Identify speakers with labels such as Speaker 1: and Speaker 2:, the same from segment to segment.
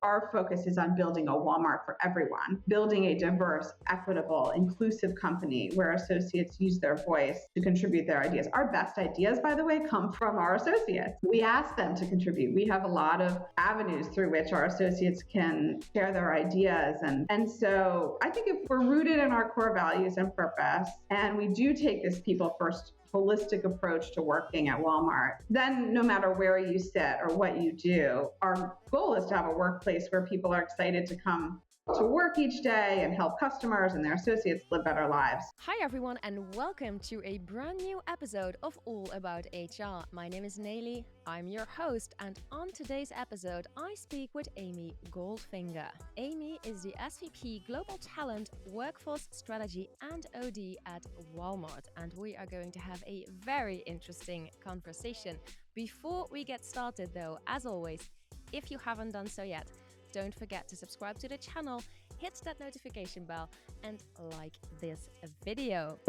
Speaker 1: our focus is on building a Walmart for everyone, building a diverse, equitable, inclusive company where associates use their voice to contribute their ideas. Our best ideas, by the way, come from our associates. We ask them to contribute. We have a lot of avenues through which our associates can share their ideas. And so I think if we're rooted in our core values and purpose, and we do take this people first holistic approach to working at Walmart, then no matter where you sit or what you do, our goal is to have a workplace where people are excited to come to work each day and help customers and their associates live better lives.
Speaker 2: Hi everyone and welcome to a brand new episode of All About HR. My name is Nelly, I'm your host, and on today's episode I speak with Amy Goldfinger. Amy is the SVP Global Talent, Workforce Strategy and OD at Walmart, and we are going to have a very interesting conversation. Before we get started though, as always, if you haven't done so yet, don't forget to subscribe to the channel, hit that notification bell, and like this video.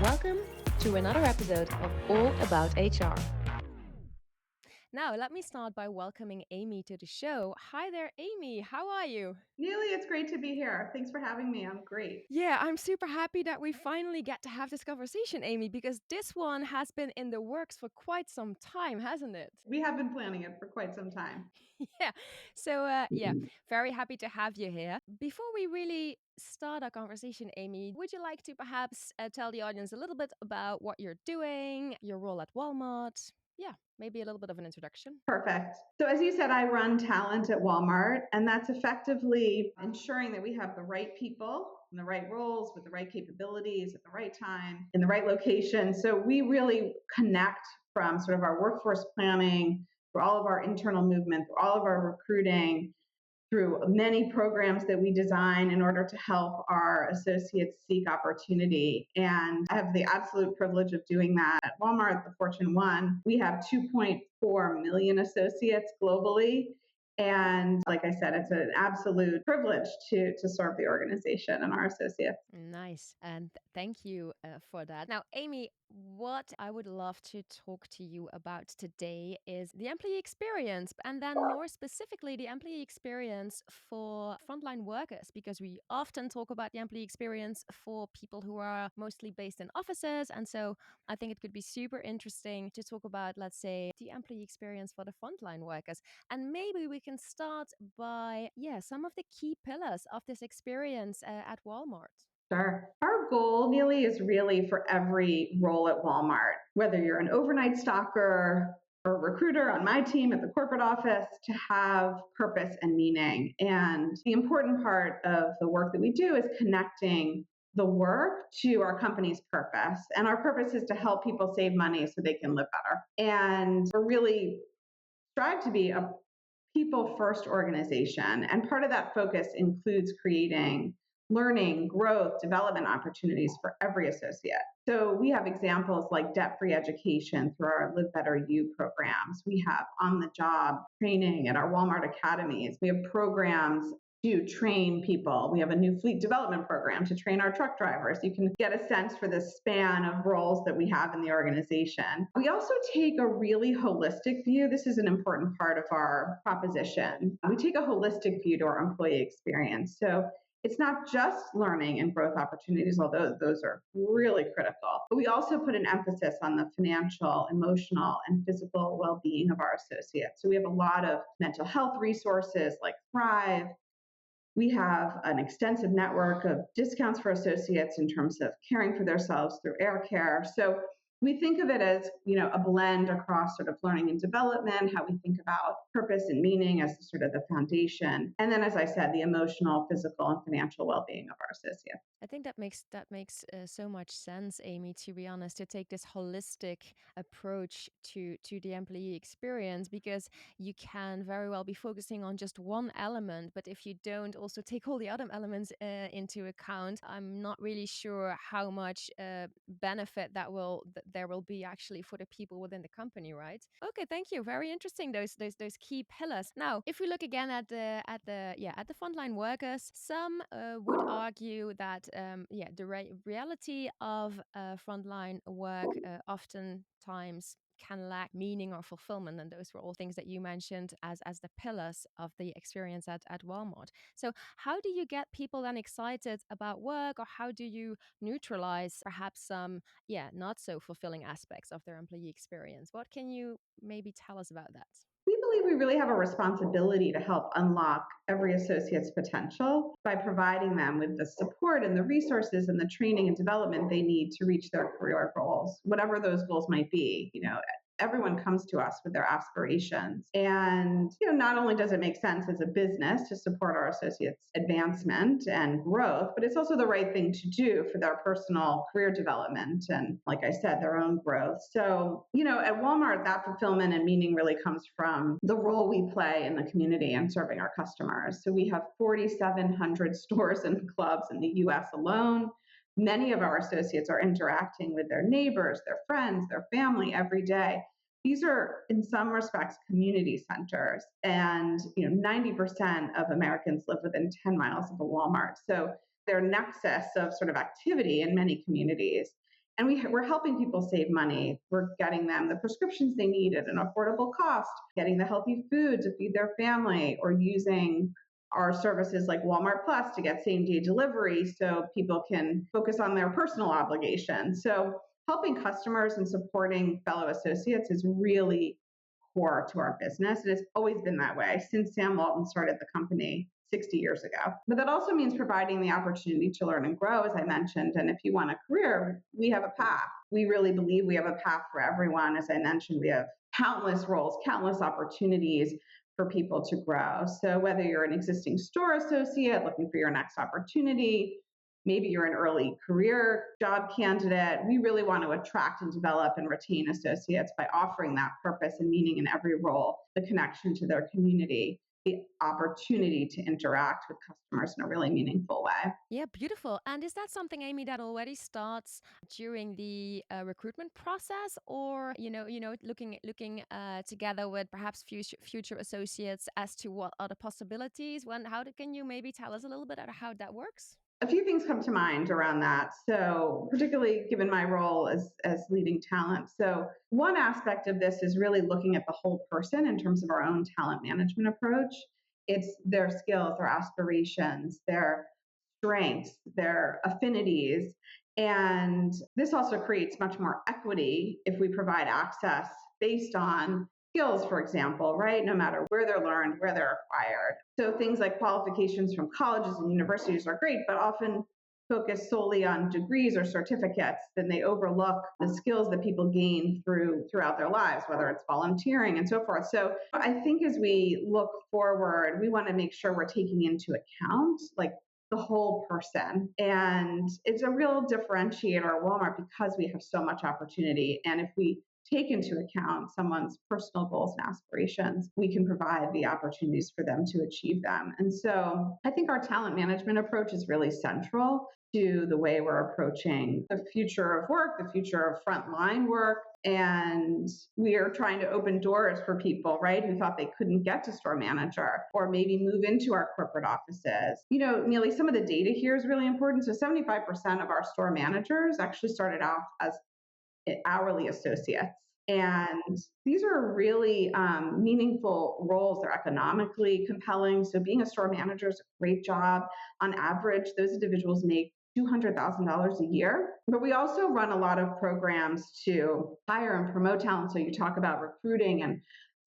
Speaker 2: Welcome to another episode of All About HR. Now, let me start by welcoming Amy to the show. Hi there, Amy. How are you?
Speaker 1: Neely, it's great to be here. Thanks for having me. I'm great.
Speaker 2: Yeah, I'm super happy that we finally get to have this conversation, Amy, because this one has been in the works for quite some time, hasn't it?
Speaker 1: We have been planning it for quite some time.
Speaker 2: Yeah. So, very happy to have you here. Before we really start our conversation, Amy, would you like to perhaps tell the audience a little bit about what you're doing, your role at Walmart? Yeah, maybe a little bit of an introduction.
Speaker 1: Perfect. So as you said, I run talent at Walmart, and that's effectively ensuring that we have the right people in the right roles with the right capabilities at the right time in the right location. So we really connect from sort of our workforce planning through all of our internal movement, through all of our recruiting, through many programs that we design in order to help our associates seek opportunity. And I have the absolute privilege of doing that at Walmart, the Fortune 1. We have 2.4 million associates globally. And like I said, it's an absolute privilege to serve the organization and our associates.
Speaker 2: Nice. And thank you for that. Now, Amy, what I would love to talk to you about today is the employee experience, and then more specifically, the employee experience for frontline workers, because we often talk about the employee experience for people who are mostly based in offices. And so I think it could be super interesting to talk about, let's say, the employee experience for the frontline workers. And maybe we can start by, some of the key pillars of this experience at Walmart.
Speaker 1: Sure. Our goal, Neely, is really for every role at Walmart, whether you're an overnight stalker or recruiter on my team at the corporate office, to have purpose and meaning. And the important part of the work that we do is connecting the work to our company's purpose. And our purpose is to help people save money so they can live better. And we're really strive to be a people first organization. And part of that focus includes creating learning, growth, development opportunities for every associate. So we have examples like debt-free education through our Live Better You programs. We have on-the-job training at our Walmart academies. We have programs to train people. We have a new fleet development program to train our truck drivers. You can get a sense for the span of roles that we have in the organization. We also take a really holistic view. This is an important part of our proposition. We take a holistic view to our employee experience. So it's not just learning and growth opportunities, although those are really critical. But we also put an emphasis on the financial, emotional, and physical well-being of our associates. So we have a lot of mental health resources like Thrive. We have an extensive network of discounts for associates in terms of caring for themselves through Air Care. So we think of it as, a blend across sort of learning and development, how we think about purpose and meaning as sort of the foundation. And then, as I said, the emotional, physical, and financial well-being of our associates.
Speaker 2: I think that makes so much sense, Amy, to be honest, to take this holistic approach to the employee experience, because you can very well be focusing on just one element, but if you don't also take all the other elements into account, I'm not really sure how much benefit that there will be actually for the people within the company, right? Okay, thank you. Very interesting. Those key pillars. Now, if we look again at the frontline workers, some would argue that the reality of frontline work oftentimes can lack meaning or fulfillment, and those were all things that you mentioned as the pillars of the experience at Walmart. So how do you get people then excited about work, or how do you neutralize perhaps some not so fulfilling aspects of their employee experience? What can you maybe tell us about that?
Speaker 1: We believe we really have a responsibility to help unlock every associate's potential by providing them with the support and the resources and the training and development they need to reach their career goals, whatever those goals might be. Everyone comes to us with their aspirations. And, not only does it make sense as a business to support our associates' advancement and growth, but it's also the right thing to do for their personal career development and, like I said, their own growth. So, at Walmart, that fulfillment and meaning really comes from the role we play in the community and serving our customers. So we have 4,700 stores and clubs in the US alone. Many of our associates are interacting with their neighbors, their friends, their family every day. These are, in some respects, community centers, and 90% of Americans live within 10 miles of a Walmart. So they're a nexus of sort of activity in many communities. And we're helping people save money. We're getting them the prescriptions they need at an affordable cost, getting the healthy food to feed their family, or using our services like Walmart Plus to get same-day delivery so people can focus on their personal obligations. So helping customers and supporting fellow associates is really core to our business. It has always been that way since Sam Walton started the company 60 years ago. But that also means providing the opportunity to learn and grow, as I mentioned. And if you want a career, we have a path. We really believe we have a path for everyone. As I mentioned, we have countless roles, countless opportunities for people to grow. So whether you're an existing store associate looking for your next opportunity, maybe you're an early career job candidate, we really want to attract and develop and retain associates by offering that purpose and meaning in every role, the connection to their community, the opportunity to interact with customers in a really meaningful way.
Speaker 2: Yeah, beautiful. And is that something, Amy, that already starts during the recruitment process, or looking together with perhaps future associates as to what are the possibilities? Can you maybe tell us a little bit about how that works?
Speaker 1: A few things come to mind around that. So, particularly given my role as leading talent. So, one aspect of this is really looking at the whole person in terms of our own talent management approach. It's their skills, their aspirations, their strengths, their affinities. And this also creates much more equity if we provide access based on skills, for example, right? No matter where they're learned, where they're acquired. So things like qualifications from colleges and universities are great, but often focus solely on degrees or certificates, then they overlook the skills that people gain throughout their lives, whether it's volunteering and so forth. So I think as we look forward, we want to make sure we're taking into account like the whole person. And it's a real differentiator at Walmart because we have so much opportunity. And if we take into account someone's personal goals and aspirations, we can provide the opportunities for them to achieve them. And so I think our talent management approach is really central to the way we're approaching the future of work, the future of frontline work. And we are trying to open doors for people, right, who thought they couldn't get to store manager or maybe move into our corporate offices. Nearly some of the data here is really important. So 75% of our store managers actually started off as hourly associates. And these are really meaningful roles. They're economically compelling. So being a store manager is a great job. On average, those individuals make $200,000 a year. But we also run a lot of programs to hire and promote talent. So you talk about recruiting and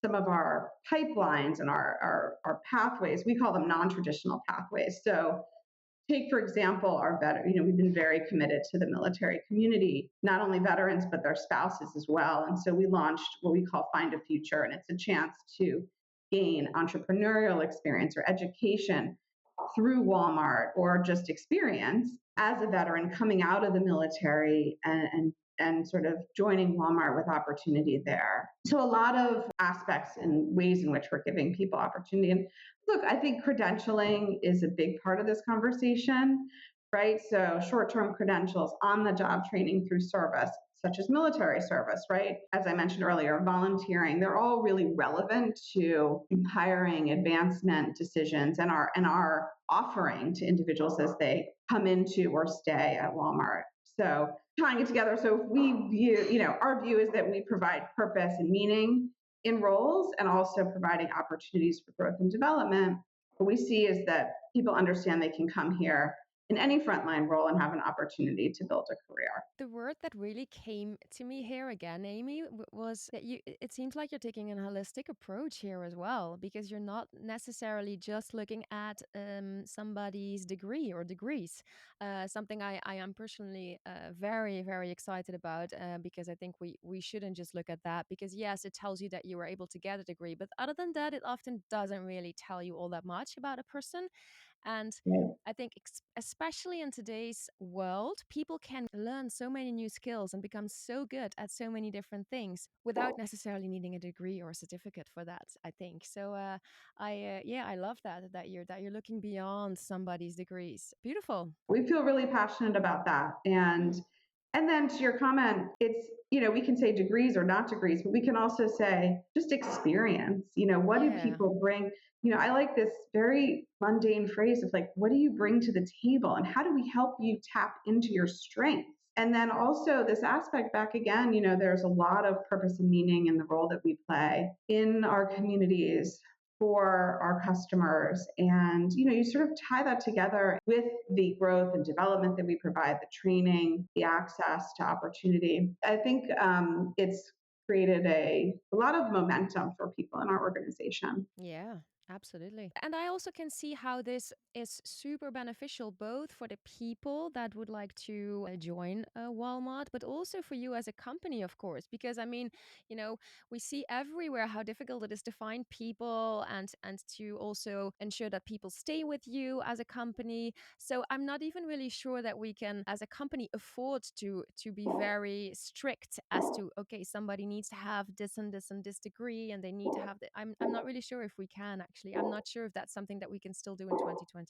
Speaker 1: some of our pipelines and our pathways. We call them non-traditional pathways. So take, for example, our we've been very committed to the military community, not only veterans, but their spouses as well. And so we launched what we call Find a Future, and it's a chance to gain entrepreneurial experience or education through Walmart or just experience as a veteran coming out of the military and sort of joining Walmart with opportunity there. So a lot of aspects and ways in which we're giving people opportunity. And look, I think credentialing is a big part of this conversation. right? So short-term credentials, on-the-job training through service, such as military service, right? As I mentioned earlier, volunteering, they're all really relevant to hiring, advancement decisions, and our offering to individuals as they come into or stay at Walmart. So tying it together, so if we view, our view is that we provide purpose and meaning in roles and also providing opportunities for growth and development. What we see is that people understand they can come here in any frontline role and have an opportunity to build a career.
Speaker 2: The word that really came to me here again, Amy, was that it seems like you're taking an holistic approach here as well, because you're not necessarily just looking at somebody's degree or degrees. Something I am personally very, very excited about, because I think we shouldn't just look at that, because yes, it tells you that you were able to get a degree, but other than that, it often doesn't really tell you all that much about a person. And
Speaker 1: Right.
Speaker 2: I think, especially in today's world, people can learn so many new skills and become so good at so many different things without necessarily needing a degree or a certificate for that. I think so. I love that you're looking beyond somebody's degrees. Beautiful.
Speaker 1: We feel really passionate about that. And then to your comment, it's, we can say degrees or not degrees, but we can also say just experience. What do
Speaker 2: Yeah.
Speaker 1: people bring? I like this very mundane phrase of like, what do you bring to the table and how do we help you tap into your strengths? And then also this aspect back again, there's a lot of purpose and meaning in the role that we play in our communities for our customers. And, you sort of tie that together with the growth and development that we provide, the training, the access to opportunity. I think it's created a lot of momentum for people in our organization.
Speaker 2: Yeah, absolutely. And I also can see how this is super beneficial both for the people that would like to join Walmart, but also for you as a company, of course. Because I mean, we see everywhere how difficult it is to find people and to also ensure that people stay with you as a company. So I'm not even really sure that we can, as a company, afford to be very strict as to, okay, somebody needs to have this and this and this degree, and they need to have the. I'm not really sure if we can actually. I'm not sure if that's something that we can still do in 2022.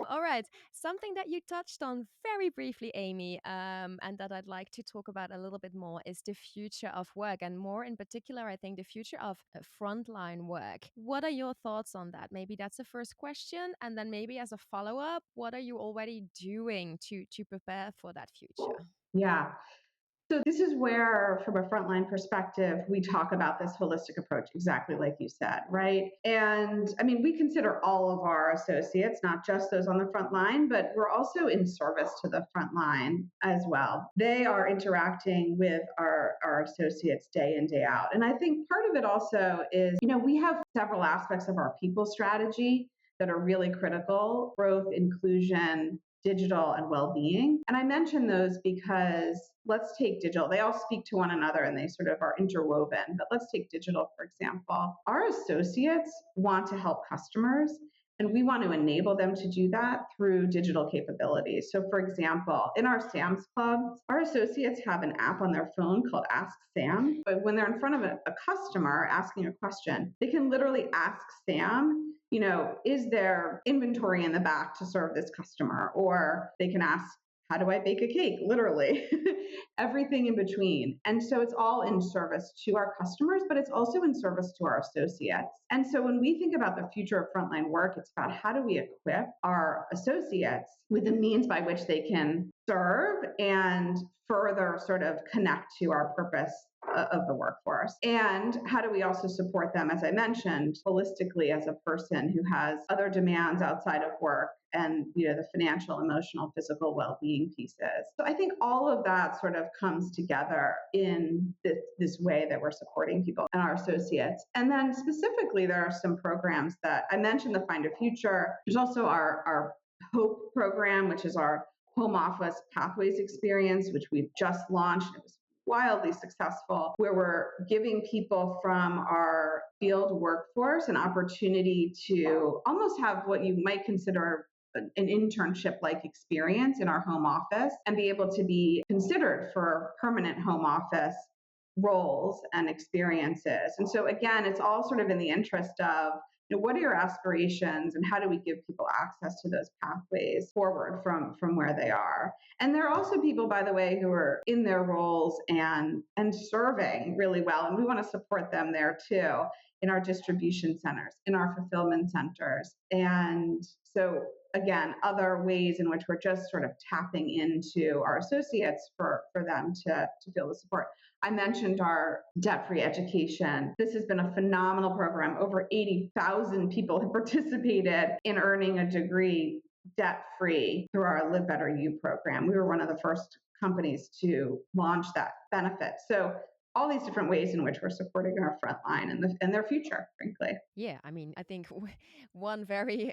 Speaker 2: All right, something that you touched on very briefly, Amy, and that I'd like to talk about a little bit more is the future of work, and more in particular, I think the future of frontline work. What are your thoughts on that? Maybe that's the first question, and then maybe as a follow up, what are you already doing to prepare for that future?
Speaker 1: Yeah. So this is where, from a frontline perspective, we talk about this holistic approach, exactly like you said, right? And I mean, we consider all of our associates, not just those on the front line, but we're also in service to the front line as well. They are interacting with our associates day in, day out. And I think part of it also is, we have several aspects of our people strategy that are really critical: growth, inclusion, digital, and well-being. And I mention those because let's take digital. They all speak to one another and they sort of are interwoven. But let's take digital, for example. Our associates want to help customers, and we want to enable them to do that through digital capabilities. So, for example, in our Sam's Clubs, our associates have an app on their phone called Ask Sam. But when they're in front of a customer asking a question, they can literally ask Sam, is there inventory in the back to serve this customer? Or they can ask, how do I bake a cake? Literally, everything in between. And so it's all in service to our customers, but it's also in service to our associates. And so when we think about the future of frontline work, it's about how do we equip our associates with the means by which they can serve and further sort of connect to our purpose of the workforce. And how do we also support them, as I mentioned, holistically as a person who has other demands outside of work and the financial, emotional, physical well-being pieces. So I think all of that sort of comes together in this way that we're supporting people and our associates. And then specifically, there are some programs that I mentioned, the Find a Future. There's also our HOPE program, which is our home office pathways experience, which we've just launched. It was wildly successful, where we're giving people from our field workforce an opportunity to almost have what you might consider an internship-like experience in our home office and be able to be considered for permanent home office roles and experiences. And so again, it's all sort of in the interest of what are your aspirations and how do we give people access to those pathways forward from where they are? And there are also people, by the way, who are in their roles and serving really well. And we want to support them there too, in our distribution centers, in our fulfillment centers. And so again, other ways in which we're just sort of tapping into our associates for them to feel the support. I mentioned our debt-free education. This has been a phenomenal program. Over 80,000 people have participated in earning a degree debt-free through our Live Better You program. We were one of the first companies to launch that benefit. So all these different ways in which we're supporting our frontline and their future, frankly.
Speaker 2: Yeah, I mean, I think one very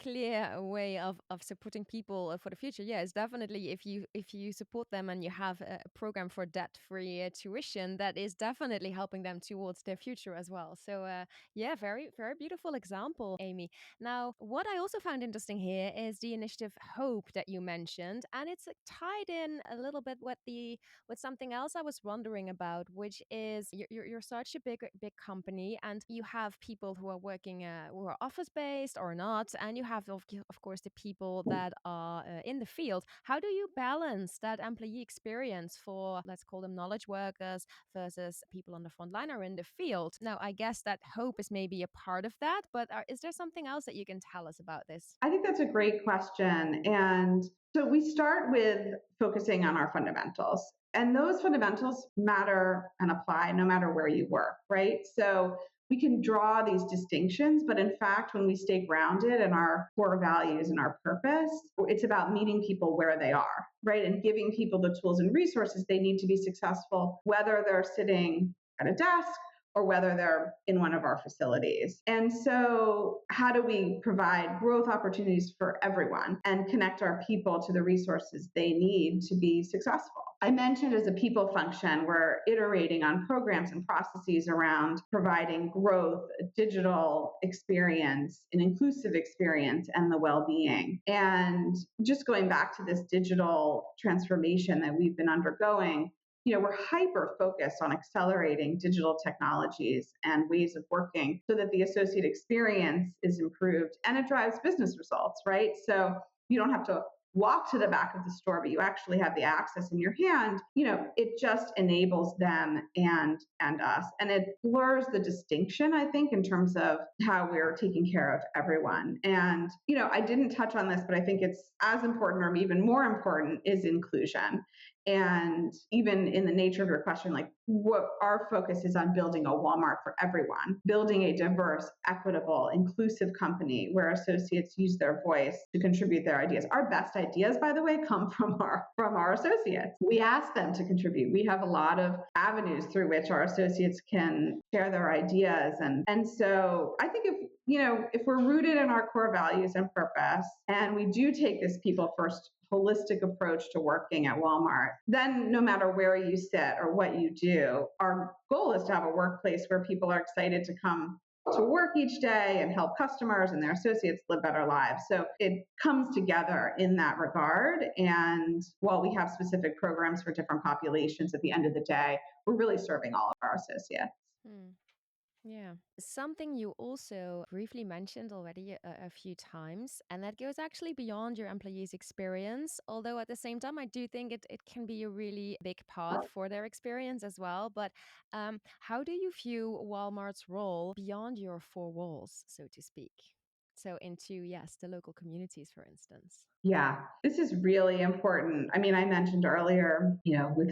Speaker 2: clear way of supporting people for the future, yeah, is definitely if you support them and you have a program for debt-free tuition, that is definitely helping them towards their future as well. So, yeah, very very beautiful example, Amy. Now, what I also found interesting here is the initiative Hope that you mentioned, and it's tied in a little bit with something else I was wondering about, which is you're such a big company, and you have people who are working who are office based or not, and you have of course the people that are in the field. How do you balance that employee experience for, let's call them, knowledge workers versus people on the front line or in the field? Now, I guess that Hope is maybe a part of that, but is there something else that you can tell us about this?
Speaker 1: I think that's a great question. And so we start with focusing on our fundamentals. And those fundamentals matter and apply no matter where you work, right? So we can draw these distinctions, but in fact, when we stay grounded in our core values and our purpose, it's about meeting people where they are, right? And giving people the tools and resources they need to be successful, whether they're sitting at a desk or whether they're in one of our facilities. And so, how do we provide growth opportunities for everyone and connect our people to the resources they need to be successful? I mentioned as a people function, we're iterating on programs and processes around providing growth, a digital experience, an inclusive experience, and the well being. And just going back to this digital transformation that we've been undergoing, we're hyper focused on accelerating digital technologies and ways of working so that the associate experience is improved and it drives business results, right? So you don't have to walk to the back of the store, but you actually have the access in your hand. It just enables them and us. And it blurs the distinction, I think, in terms of how we're taking care of everyone. And, I didn't touch on this, but I think it's as important or even more important is inclusion. And even in the nature of your question, like what our focus is on building a Walmart for everyone, building a diverse, equitable, inclusive company where associates use their voice to contribute their ideas. Our best ideas, by the way, come from our associates. We ask them to contribute. We have a lot of avenues through which our associates can share their ideas. And so I think if we're rooted in our core values and purpose, and we do take this people first holistic approach to working at Walmart, then no matter where you sit or what you do, our goal is to have a workplace where people are excited to come to work each day and help customers and their associates live better lives. So it comes together in that regard. And while we have specific programs for different populations, at the end of the day, we're really serving all of our associates.
Speaker 2: Hmm. Yeah. Something you also briefly mentioned already a few times, and that goes actually beyond your employees' experience. Although at the same time, I do think it can be a really big part for their experience as well. But how do you view Walmart's role beyond your four walls, so to speak? So into, yes, the local communities, for instance.
Speaker 1: Yeah, this is really important. I mean, I mentioned earlier, with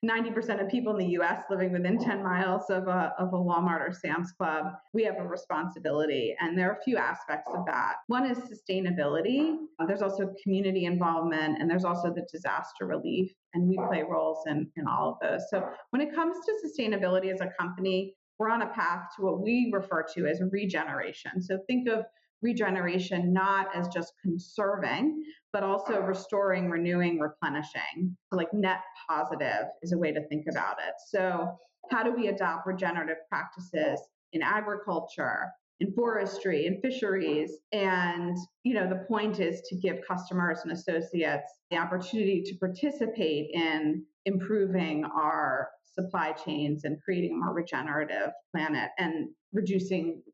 Speaker 1: 90% of people in the US living within 10 miles of a Walmart or Sam's Club, we have a responsibility. And there are a few aspects of that. One is sustainability. There's also community involvement, and there's also the disaster relief. And we play roles in all of those. So when it comes to sustainability as a company, we're on a path to what we refer to as regeneration. So think of regeneration not as just conserving, but also restoring, renewing, replenishing. So like net positive is a way to think about it. So how do we adopt regenerative practices in agriculture, in forestry, in fisheries? And the point is to give customers and associates the opportunity to participate in improving our supply chains and creating a more regenerative planet and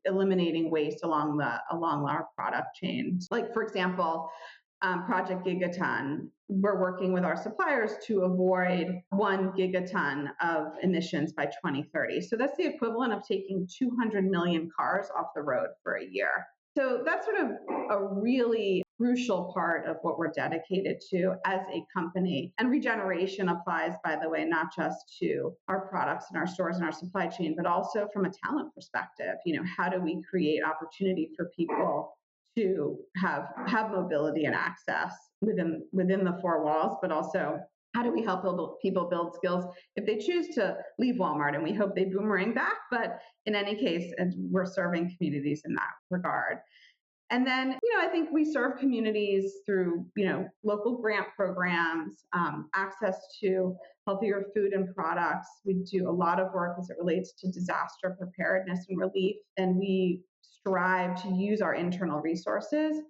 Speaker 1: eliminating waste along our product chains. Like, for example, Project Gigaton, we're working with our suppliers to avoid 1 gigaton of emissions by 2030. So that's the equivalent of taking 200 million cars off the road for a year. So that's sort of a really crucial part of what we're dedicated to as a company. And regeneration applies, by the way, not just to our products and our stores and our supply chain, but also from a talent perspective. How do we create opportunity for people to have mobility and access within the four walls, but also how do we help people build skills if they choose to leave Walmart, and we hope they boomerang back, but in any case, we're serving communities in that regard. And then, I think we serve communities through, local grant programs, access to healthier food and products. We do a lot of work as it relates to disaster preparedness and relief, and we strive to use our internal resources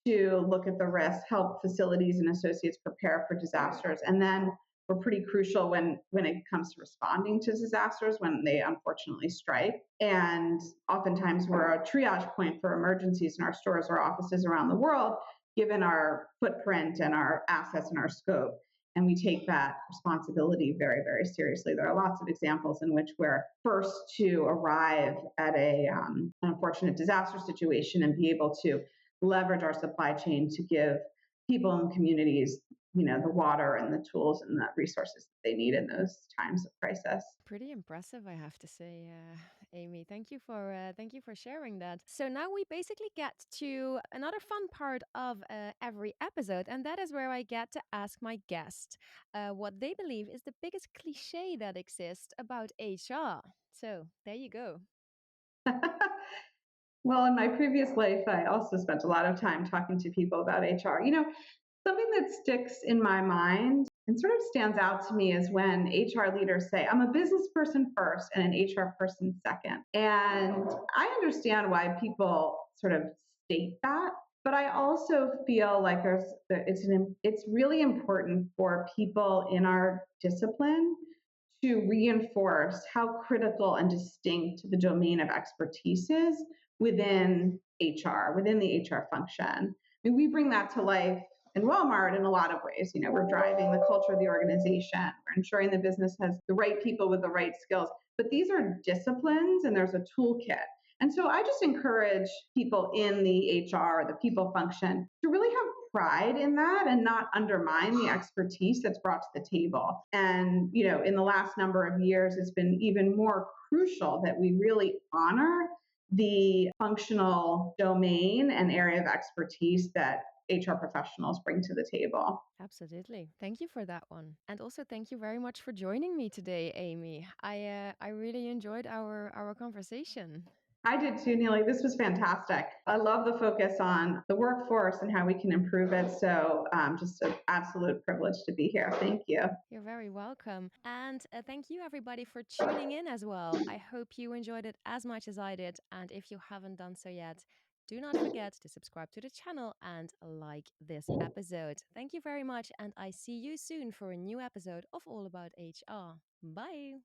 Speaker 1: to look at the risks, help facilities and associates prepare for disasters. And then we're pretty crucial when it comes to responding to disasters when they unfortunately strike. And oftentimes we're a triage point for emergencies in our stores or offices around the world, given our footprint and our assets and our scope. And we take that responsibility very, very seriously. There are lots of examples in which we're first to arrive at an unfortunate disaster situation and be able to leverage our supply chain to give people and communities, the water and the tools and the resources that they need in those times of crisis.
Speaker 2: Pretty impressive, I have to say, Amy. Thank you for sharing that. So now we basically get to another fun part of every episode, and that is where I get to ask my guest what they believe is the biggest cliche that exists about HR. So there you go.
Speaker 1: Well, in my previous life, I also spent a lot of time talking to people about HR. Something that sticks in my mind and sort of stands out to me is when HR leaders say, I'm a business person first and an HR person second. And I understand why people sort of state that, but I also feel like it's really important for people in our discipline to reinforce how critical and distinct the domain of expertise is within HR, within the HR function. I mean, we bring that to life in Walmart in a lot of ways. We're driving the culture of the organization, we're ensuring the business has the right people with the right skills. But these are disciplines and there's a toolkit. And so I just encourage people in the HR, the people function, to really have pride in that and not undermine the expertise that's brought to the table. And, in the last number of years, it's been even more crucial that we really honor the functional domain and area of expertise that HR professionals bring to the table.
Speaker 2: Absolutely. Thank you for that one. And also thank you very much for joining me today, Amy. I really enjoyed our conversation.
Speaker 1: I did too, Neely. This was fantastic. I love the focus on the workforce and how we can improve it. So just an absolute privilege to be here. Thank you.
Speaker 2: You're very welcome. And thank you, everybody, for tuning in as well. I hope you enjoyed it as much as I did. And if you haven't done so yet, do not forget to subscribe to the channel and like this episode. Thank you very much. And I see you soon for a new episode of All About HR. Bye.